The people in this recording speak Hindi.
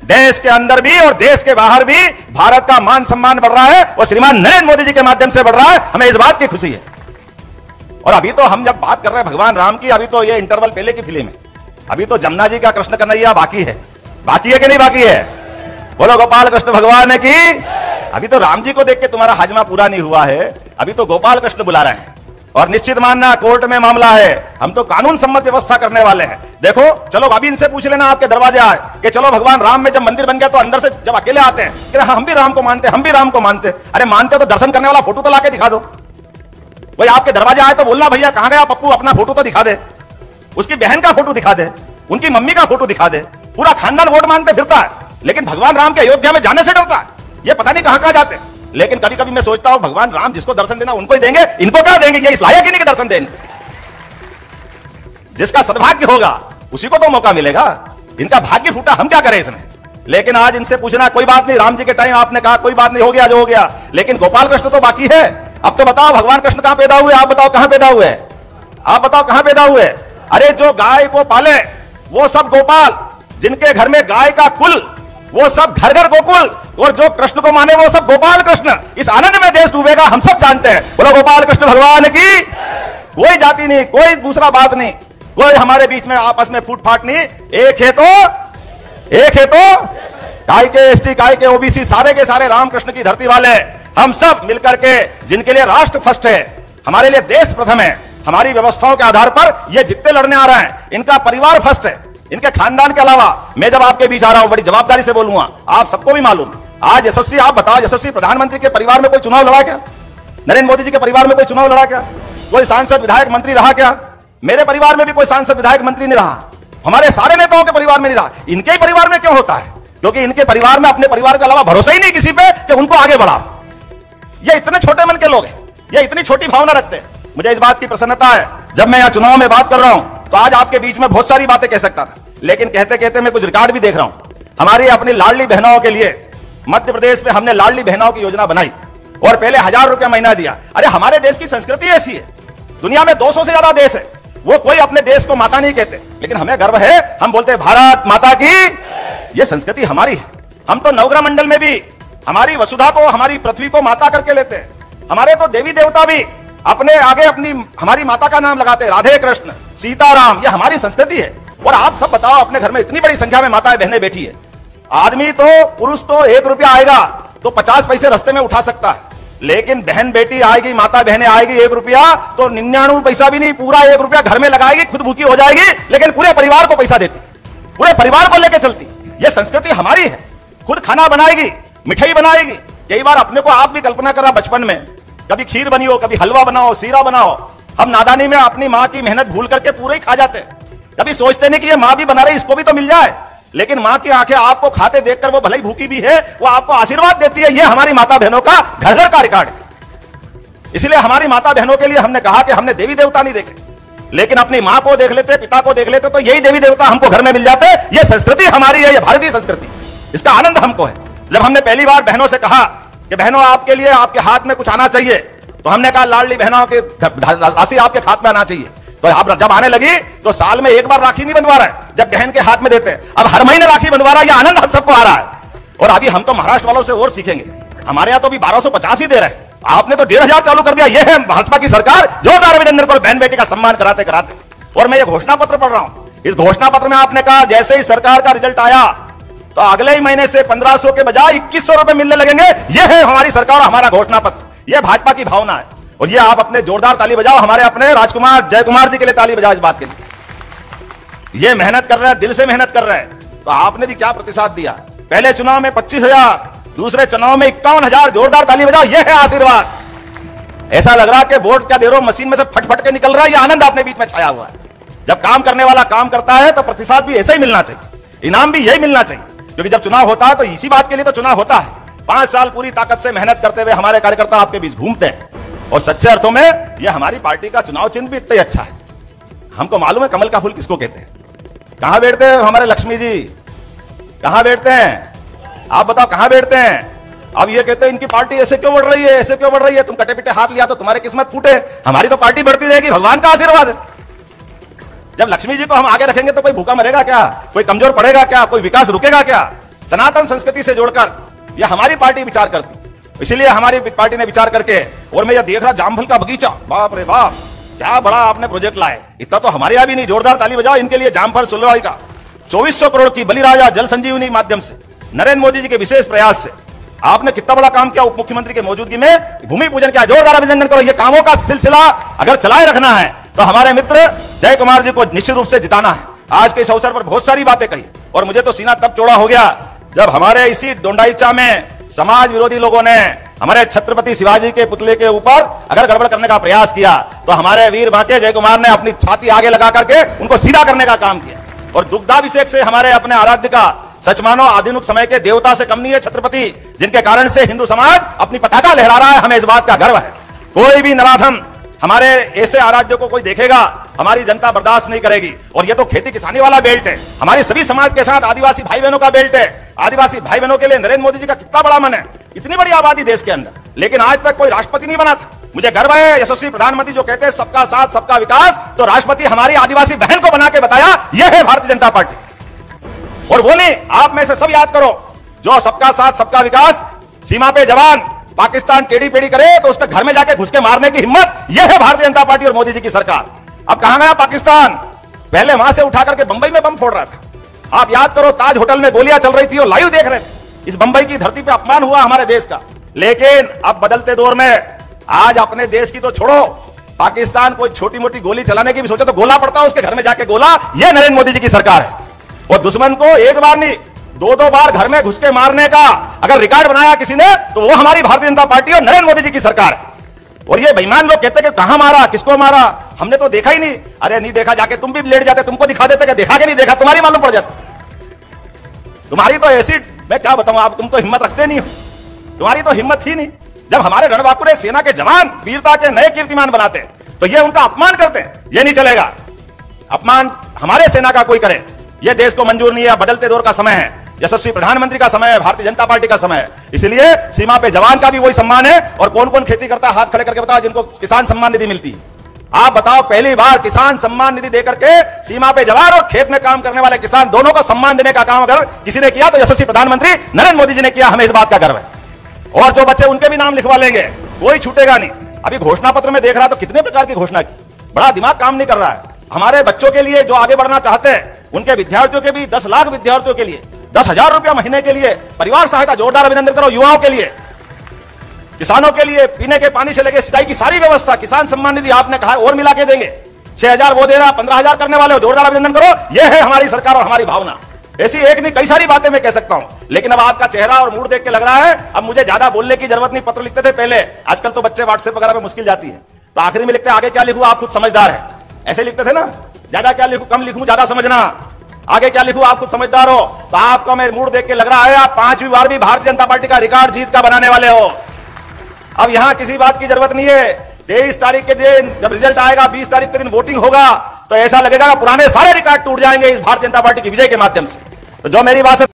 देश के अंदर भी और देश के बाहर भी भारत का मान सम्मान बढ़ रहा है और श्रीमान नरेंद्र मोदी जी के माध्यम से बढ़ रहा है। हमें इस बात की खुशी है। और अभी तो हम जब बात कर रहे हैं भगवान राम की, अभी तो ये इंटरवल पहले की फिल्म है, अभी तो जमुना जी का कृष्ण कन्हैया बाकी है कि नहीं बाकी है? बोलो गोपाल कृष्ण भगवान की। अभी तो राम जी को देख के तुम्हारा हाजमा पूरा नहीं हुआ है, अभी तो गोपाल कृष्ण बुला रहे हैं। और निश्चित मानना कोर्ट में मामला है, हम तो कानून सम्मत व्यवस्था करने वाले हैं। देखो चलो अभी इनसे पूछ लेना, आपके दरवाजे आए कि चलो भगवान राम में जब मंदिर बन गया तो अंदर से जब अकेले आते हैं कि हम भी राम को मानते, हम भी राम को मानते। अरे मानते तो दर्शन करने वाला फोटो तो लाके दिखा दो। वही आपके दरवाजे आए तो बोलना भैया कहां गया पप्पू, अपना फोटो तो दिखा दे, उसकी बहन का फोटो दिखा दे, उनकी मम्मी का फोटो दिखा दे। पूरा खानदान वोट मांगते फिरता है, लेकिन भगवान राम के अयोध्या में जाने से डरता है। ये पता नहीं कहां कहां जाते। लेकिन कभी कभी मैं सोचता हूं भगवान राम जिसको दर्शन देना उनको ही देंगे, इनको क्या देंगे? ये इस लायक ही नहीं कि दर्शन देंगे। जिसका सद्भाग्य होगा उसी को तो मौका मिलेगा। इनका भाग्य फूटा, हम क्या करें इसमें? लेकिन आज इनसे पूछना कोई बात नहीं, राम जी के टाइम आपने कहा कोई बात नहीं, हो गया जो हो गया, लेकिन गोपाल कृष्ण तो बाकी है। अब तो बताओ भगवान कृष्ण कहां पैदा हुए? आप बताओ कहां पैदा हुए? आप बताओ कहां पैदा हुए? अरे जो गाय को पाले वो सब गोपाल, जिनके घर में गाय का कुल वो सब घर घर गोकुल, और जो कृष्ण को माने वो सब गोपाल कृष्ण। इस आनंद में देश डूबेगा, हम सब जानते हैं। बोलो गोपाल कृष्ण भगवान की। कोई जाति नहीं, कोई दूसरा बात नहीं, कोई हमारे बीच में आपस में फूट फाट नहीं। एक है तो काय के एसटी, काय के ओबीसी, सारे के सारे रामकृष्ण की धरती वाले हम सब मिलकर के, जिनके लिए राष्ट्र फर्स्ट है, हमारे लिए देश प्रथम है, हमारी व्यवस्थाओं के आधार पर ये जितने लड़ने आ रहे हैं इनका परिवार फर्स्ट है। इनके खानदान के अलावा मैं जब आपके बीच आ रहा हूं बड़ी जवाबदारी से बोलूंगा, आप सबको भी मालूम। आज यशस्वी, आप बताओ यशस्वी प्रधानमंत्री के परिवार में कोई चुनाव लड़ा क्या? नरेंद्र मोदी जी के परिवार में कोई चुनाव लड़ा क्या? कोई सांसद विधायक मंत्री रहा क्या? मेरे परिवार में भी कोई सांसद विधायक मंत्री नहीं रहा, हमारे सारे नेताओं के परिवार में नहीं रहा। इनके ही परिवार में क्यों होता है? क्योंकि इनके परिवार में अपने परिवार के अलावा भरोसा ही नहीं किसी पे कि उनको आगे बढ़ा। ये इतने छोटे मन के लोग हैं, ये इतनी छोटी भावना रखते हैं। मुझे इस बात की प्रसन्नता है, जब मैं यहां चुनाव में बात कर रहा हूं तो आज आपके बीच में बहुत सारी बातें कह सकता था, लेकिन कहते कहते मैं कुछ रिकॉर्ड भी देख रहा हूं। हमारी अपनी लाडली बहनों के लिए मध्य प्रदेश में हमने लाडली बहनों की योजना बनाई और पहले 1000 रुपया महीना दिया। अरे हमारे देश की संस्कृति ऐसी है, दुनिया में 200 से ज्यादा देश है, वो कोई अपने देश को माता नहीं कहते, लेकिन हमें गर्व है, हम बोलते हैं भारत माता की। ये संस्कृति हमारी है। हम तो नवग्रह मंडल में भी हमारी वसुधा को, हमारी पृथ्वी को माता करके लेते हैं। हमारे तो देवी देवता भी अपने आगे अपनी हमारी माता का नाम लगाते हैं, राधे कृष्ण, सीताराम। ये हमारी संस्कृति है। और आप सब बताओ, अपने घर में इतनी बड़ी संख्या में माताएं बहनें बैठी है, आदमी तो पुरुष तो 1 रुपया आएगा तो 50 पैसे रास्ते में उठा सकता है, लेकिन बहन बेटी आएगी, माता बहनें आएगी 1 रुपया तो 99 पैसा भी नहीं, पूरा 1 रुपया घर में लगाएगी, खुद भूखी हो जाएगी, लेकिन पूरे परिवार को पैसा देती, पूरे परिवार को लेकर चलती। यह संस्कृति हमारी है। खुद खाना बनाएगी, मिठाई बनाएगी। कई बार अपने को आप भी कल्पना करा बचपन में, कभी खीर बनी हो, कभी हलवा बनाओ, सीरा बनाओ, हम नादानी में अपनी माँ की मेहनत भूल करके पूरे ही खा जाते हैं। कभी सोचते नहीं कि ये माँ भी बना रही, इसको भी तो मिल जाए। लेकिन माँ की आंखें आपको खाते देखकर, वो भले ही भूखी भी है, वो आपको आशीर्वाद देती है। ये हमारी माता बहनों का घर घर का रिकॉर्ड है। इसलिए हमारी माता बहनों के लिए हमने कहा कि हमने देवी देवता नहीं देखे, लेकिन अपनी माँ को देख लेते, पिता को देख लेते, तो यही देवी देवता हमको घर में मिल जाते। ये संस्कृति हमारी है, ये भारतीय संस्कृति, इसका आनंद हमको है। जब हमने पहली बार बहनों से कहा कि बहनों आपके लिए आपके हाथ में कुछ आना चाहिए, तो हमने कहा लाडली बहनों की राशि आपके हाथ में आना चाहिए। तो आप जब आने लगी तो साल में एक बार राखी नहीं बंधवा रहा है, जब बहन के हाथ में देते हैं, अब हर महीने राखी बंधवा रहा है। यह आनंद हम सबको आ रहा है। और अभी हम तो महाराष्ट्र वालों से और सीखेंगे, हमारे यहाँ तो भी 1250 ही दे रहे हैं, आपने तो 1500 चालू कर दिया। यह है भाजपा की सरकार, जोरदार अभिनंदन करो बहन बेटी का सम्मान कराते कराते। और मैं ये घोषणा पत्र पढ़ रहा हूं, इस घोषणा पत्र में आपने कहा जैसे ही सरकार का रिजल्ट आया तो अगले ही महीने से 1500 के बजाय 2100 रुपए मिलने लगेंगे। यह है हमारी सरकार, हमारा घोषणा पत्र, यह भाजपा की भावना है। और ये आप अपने जोरदार ताली बजाओ, हमारे अपने राजकुमार जय कुमार जी के लिए ताली बजाओ इस बात के लिए। ये मेहनत कर रहे हैं, दिल से मेहनत कर रहे हैं। तो आपने भी क्या प्रतिसाद दिया? पहले चुनाव में 25,000, दूसरे चुनाव में 51,000। जोरदार ताली बजाओ, ये है आशीर्वाद। ऐसा लग रहा है कि वोट क्या दे रहे हो, मशीन में से फटफट के निकल रहा है। ये आनंद अपने बीच में छाया हुआ है। जब काम करने वाला काम करता है तो प्रतिसाद भी ऐसे ही मिलना चाहिए, इनाम भी यही मिलना चाहिए। क्योंकि जब चुनाव होता है तो इसी बात के लिए तो चुनाव होता है। 5 साल पूरी ताकत से मेहनत करते हुए हमारे कार्यकर्ता आपके बीच घूमते हैं, और सच्चे अर्थों में यह हमारी पार्टी का चुनाव चिन्ह भी इतना अच्छा है। हमको मालूम है कमल का फूल किसको कहते हैं। कहां बैठते हैं हमारे लक्ष्मी जी, कहां बैठते हैं? आप बताओ कहां बैठते हैं? अब ये कहते हैं इनकी पार्टी ऐसे क्यों बढ़ रही है, ऐसे क्यों बढ़ रही है, तुम कटे पिटे हाथ लिया तो तुम्हारी किस्मत फूटे। हमारी तो पार्टी बढ़ती रहेगी, भगवान का आशीर्वाद है। जब लक्ष्मी जी को हम आगे रखेंगे तो कोई भूखा मरेगा क्या, कोई कमजोर पड़ेगा क्या, कोई विकास रुकेगा क्या? सनातन संस्कृति से जोड़कर यह हमारी पार्टी विचार करती। इसीलिए हमारी पार्टी ने विचार करके, और मैं यह देख रहा जामफल का बगीचा, बाप रे बाप क्या बड़ा आपने प्रोजेक्ट लाए। इतना तो हमारे यहां भी नहीं। जोरदार ताली बजाओ इनके लिए। जामफल सुलवाई का 2400 करोड़ की बलिराजा जल संजीवनी माध्यम से नरेंद्र मोदी जी के विशेष प्रयास से आपने कितना बड़ा काम किया। उप मुख्यमंत्री के मौजूदगी में भूमि पूजन किया। जोरदार अभिनंदन करो। ये कामों का सिलसिला अगर चलाए रखना है तो हमारे मित्र जय कुमार जी को निश्चित रूप से जिताना है। आज के इस अवसर पर बहुत सारी बातें कही और मुझे तो सीना तब चौड़ा हो गया जब हमारे इसी डोंडाईचा में समाज विरोधी लोगों ने हमारे छत्रपति शिवाजी के पुतले के ऊपर अगर गड़बड़ करने का प्रयास किया तो हमारे वीर भाटे जय कुमार ने अपनी छाती आगे लगा करके उनको सीधा करने का काम किया। और दुग्धाभिषेक से हमारे अपने आराध्य का सच मानो आधुनिक समय के देवता से कम नहीं है छत्रपति, जिनके कारण से हिंदू समाज अपनी पताका लहरा रहा है। हमें इस बात का गर्व है। कोई भी नराधम हमारे ऐसे आराध्य को कोई देखेगा, हमारी जनता बर्दाश्त नहीं करेगी। और ये तो खेती किसानी वाला बेल्ट है, हमारी सभी समाज के साथ आदिवासी भाई बहनों का बेल्ट है। आदिवासी भाई बहनों के लिए नरेंद्र मोदी जी का कितना बड़ा मन है। इतनी बड़ी आबादी देश के अंदर, लेकिन आज तक कोई राष्ट्रपति नहीं बना था। मुझे गर्व है यशस्वी प्रधानमंत्री जो कहते हैं सबका साथ सबका विकास, तो राष्ट्रपति हमारी आदिवासी बहन को बना के बताया यह है भारतीय जनता पार्टी। और वो नहीं, आप में से सब याद करो जो सबका साथ सबका विकास, सीमा पे जवान पाकिस्तान टेढ़ी पेढ़ी करे तो उसके घर में जाके घुस के मारने की हिम्मत, यह है भारतीय जनता पार्टी और मोदी जी की सरकार। अब कहां गया पाकिस्तान? पहले वहां से उठा करके बंबई में बम फोड़ रहा था। आप याद करो ताज होटल में गोलियां चल रही थी और लाइव देख रहे थे। इस बंबई की धरती पे अपमान हुआ हमारे देश का। लेकिन अब बदलते दौर में आज अपने देश की तो छोड़ो, पाकिस्तान कोई छोटी मोटी गोली चलाने की भी सोचे तो गोला पड़ता है उसके घर में जाके गोला। यह नरेंद्र मोदी जी की सरकार है। और दुश्मन को एक बार नहीं दो बार घर में घुस के मारने का अगर रिकॉर्ड बनाया किसी ने तो वो हमारी भारतीय जनता पार्टी और नरेंद्र मोदी जी की सरकार है। और ये बेईमान लोग कहते कि कहां मारा, किसको मारा, हमने तो देखा ही नहीं। अरे नहीं देखा, जाके तुम भी लेट जाते, तुमको दिखा देते कि देखा कि नहीं देखा, तुम्हारी मालूम पड़ जाती। तुम्हारी तो ऐसी, मैं क्या बताऊं, आप तुम तो हिम्मत रखते नहीं हो, तुम्हारी तो हिम्मत ही नहीं। जब हमारे रणबांकुरे सेना के जवान वीरता के नए कीर्तिमान बनाते तो ये उनका अपमान करते हैं। ये नहीं चलेगा। अपमान हमारे सेना का कोई करे ये देश को मंजूर नहीं है। बदलते दौर का समय है, यशस्वी प्रधानमंत्री का समय है, भारतीय जनता पार्टी का समय है। इसलिए सीमा पे जवान का भी वही सम्मान है। और कौन कौन खेती करता है हाथ खड़े करके बताओ जिनको किसान सम्मान निधि मिलती है। आप बताओ, पहली बार किसान सम्मान निधि देकर के सीमा पे जवान और खेत में काम करने वाले किसान दोनों को सम्मान देने का काम अगर किसी ने किया तो यशस्वी प्रधानमंत्री नरेंद्र मोदी जी ने किया। हमें इस बात का गर्व है। और जो बच्चे उनके भी नाम लिखवा लेंगे, कोई छूटेगा नहीं। अभी घोषणा पत्र में देख रहा तो कितने प्रकार की घोषणा की, बड़ा दिमाग काम नहीं कर रहा है। हमारे बच्चों के लिए जो आगे बढ़ना चाहते हैं उनके विद्यार्थियों के भी 10 लाख विद्यार्थियों के लिए 10,000 रुपया महीने के लिए परिवार सहायता, जोरदार अभिनंदन करो। युवाओं के लिए, किसानों के लिए पीने के पानी से लेकर सिंचाई की सारी व्यवस्था, किसान सम्मान निधि आपने कहा और मिला के देंगे। 6,000 वो दे रहा, 15,000 करने वाले हो, जोरदार अभिनंदन करो। यह है हमारी सरकार और हमारी भावना। ऐसी एक नहीं कई सारी बातें मैं कह सकता हूं, लेकिन अब आपका चेहरा और मूड देख के लग रहा है अब मुझे ज्यादा बोलने की जरूरत नहीं। पत्र लिखते थे पहले, आजकल तो बच्चे व्हाट्सएप वगैरह पे मुश्किल जाती है तो आखिरी में लिखते हैं आगे क्या लिखूं, आप खुद समझदार है, ऐसे लिखते थे ना। ज्यादा क्या लिखूं, कम लिखूं, ज्यादा समझना, आगे क्या लिखूं, आप खुद समझदार हो। तो आपका मैं मूड देख के लग रहा है आप 5वीं बार भी भारतीय जनता पार्टी का रिकॉर्ड जीत का बनाने वाले हो। अब यहां किसी बात की जरूरत नहीं है। 23 तारीख के दिन जब रिजल्ट आएगा, 20 तारीख के दिन वोटिंग होगा तो ऐसा लगेगा पुराने सारे रिकॉर्ड टूट जाएंगे इस भारतीय जनता पार्टी की विजय के माध्यम से। तो जो मेरी बात